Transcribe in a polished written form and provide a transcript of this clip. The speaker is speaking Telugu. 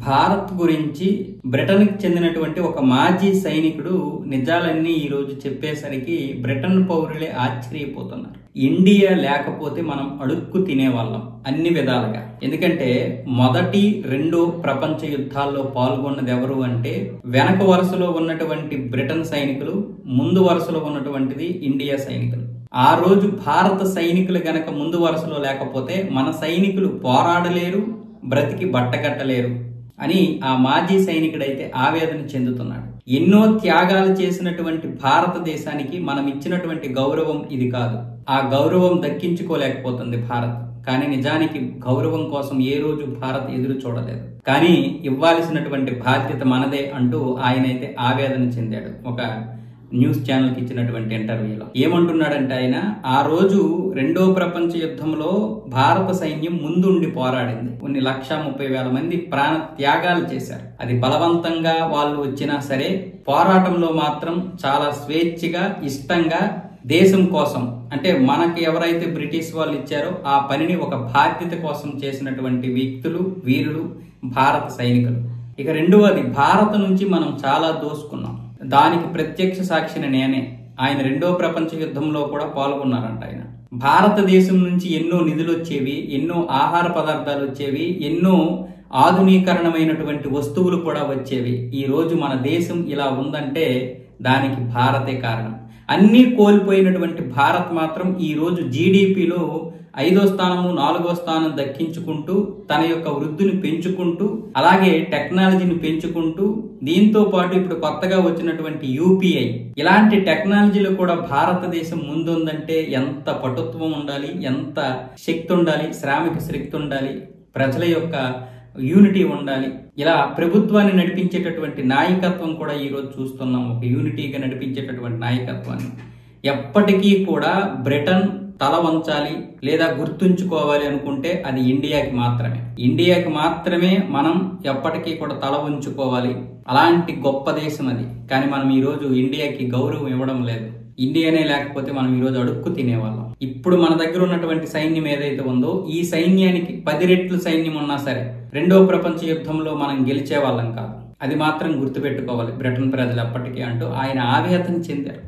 భారత్ గురించి బ్రిటన్కి చెందినటువంటి ఒక మాజీ సైనికుడు నిజాలన్నీ ఈ రోజు చెప్పేసరికి బ్రిటన్ పౌరులే ఆశ్చర్యపోతున్నారు. ఇండియా లేకపోతే మనం అడుక్కు తినేవాళ్ళం అన్ని విధాలుగా. ఎందుకంటే మొదటి రెండో ప్రపంచ యుద్ధాల్లో పాల్గొన్నది ఎవరు అంటే వెనక వరుసలో ఉన్నటువంటి బ్రిటన్ సైనికులు, ముందు వరుసలో ఉన్నటువంటిది ఇండియా సైనికులు. ఆ రోజు భారత సైనికులు గనక ముందు వరుసలో లేకపోతే మన సైనికులు పోరాడలేరు, బ్రతికి బట్టగట్టలేరు అని ఆ మాజీ సైనికుడైతే ఆవేదన చెందుతున్నాడు. ఎన్నో త్యాగాలు చేసినటువంటి భారతదేశానికి మనం ఇచ్చినటువంటి గౌరవం ఇది కాదు. ఆ గౌరవం దక్కించుకోలేకపోతుంది భారత్. కానీ నిజానికి గౌరవం కోసం ఏ రోజు భారత్ ఎదురు చూడలేదు. కానీ ఇవ్వాల్సినటువంటి బాధ్యత మనదే అంటూ ఆయన అయితే ఆవేదన చెందాడు. ఒక న్యూస్ ఛానల్కి ఇచ్చినటువంటి ఇంటర్వ్యూలో ఏమంటున్నాడంటే ఆయన, ఆ రోజు రెండో ప్రపంచ యుద్ధంలో భారత సైన్యం ముందుండి పోరాడింది. కొన్ని 1,30,000 మంది ప్రాణ త్యాగాలు చేశారు. అది బలవంతంగా వాళ్ళు వచ్చినా సరే పోరాటంలో మాత్రం చాలా స్వేచ్ఛగా, ఇష్టంగా దేశం కోసం, అంటే మనకి ఎవరైతే బ్రిటిష్ వాళ్ళు ఇచ్చారో ఆ పనిని ఒక బాధ్యత కోసం చేసినటువంటి వ్యక్తులు, వీరులు భారత సైనికులు. ఇక రెండవది, భారత నుంచి మనం చాలా దోసుకున్నాం. దానికి ప్రత్యక్ష సాక్షిని నేనే. ఆయన రెండో ప్రపంచ యుద్ధంలో కూడా పాల్గొన్నారంట. ఆయన భారతదేశం నుంచి ఎన్నో నిధులు వచ్చేవి, ఎన్నో ఆహార పదార్థాలు వచ్చేవి, ఎన్నో ఆధునీకరణమైనటువంటి వస్తువులు కూడా వచ్చేవి. ఈ రోజు మన దేశం ఇలా ఉందంటే దానికి భారతే కారణం. అన్నీ కోల్పోయినటువంటి భారత్ మాత్రం ఈ రోజు జీడిపిలో 5వ స్థానము, 4వ స్థానం దక్కించుకుంటూ తన యొక్క వృద్ధిని పెంచుకుంటూ, అలాగే టెక్నాలజీని పెంచుకుంటూ, దీంతో పాటు ఇప్పుడు కొత్తగా వచ్చినటువంటి యూపీఐ, ఇలాంటి టెక్నాలజీలో కూడా భారతదేశం ముందుందంటే ఎంత పటుత్వం ఉండాలి, ఎంత శక్తి ఉండాలి, శ్రామిక శక్తి ఉండాలి, ప్రజల యొక్క యూనిటీ ఉండాలి. ఇలా ప్రభుత్వాన్ని నడిపించేటటువంటి నాయకత్వం కూడా ఈరోజు చూస్తున్నాం. ఒక యూనిటీగా నడిపించేటటువంటి నాయకత్వాన్ని ఎప్పటికీ కూడా బ్రిటన్ తల వంచాలి లేదా గుర్తుంచుకోవాలి అనుకుంటే అది ఇండియాకి మాత్రమే. ఇండియాకి మాత్రమే మనం ఎప్పటికీ కూడా తల ఉంచుకోవాలి. అలాంటి గొప్ప దేశం అది. కానీ మనం ఈరోజు ఇండియాకి గౌరవం ఇవ్వడం లేదు. ఇండియానే లేకపోతే మనం ఈరోజు అడుక్కు తినేవాళ్ళం. ఇప్పుడు మన దగ్గర ఉన్నటువంటి సైన్యం ఏదైతే ఉందో, ఈ సైన్యానికి 10 రెట్లు సైన్యం ఉన్నా సరే రెండో ప్రపంచ యుద్ధంలో మనం గెలిచే వాళ్ళం కాదు. అది మాత్రం గుర్తుపెట్టుకోవాలి బ్రిటన్ ప్రజలు ఎప్పటికీ అంటూ ఆయన ఆవేదన చెందారు.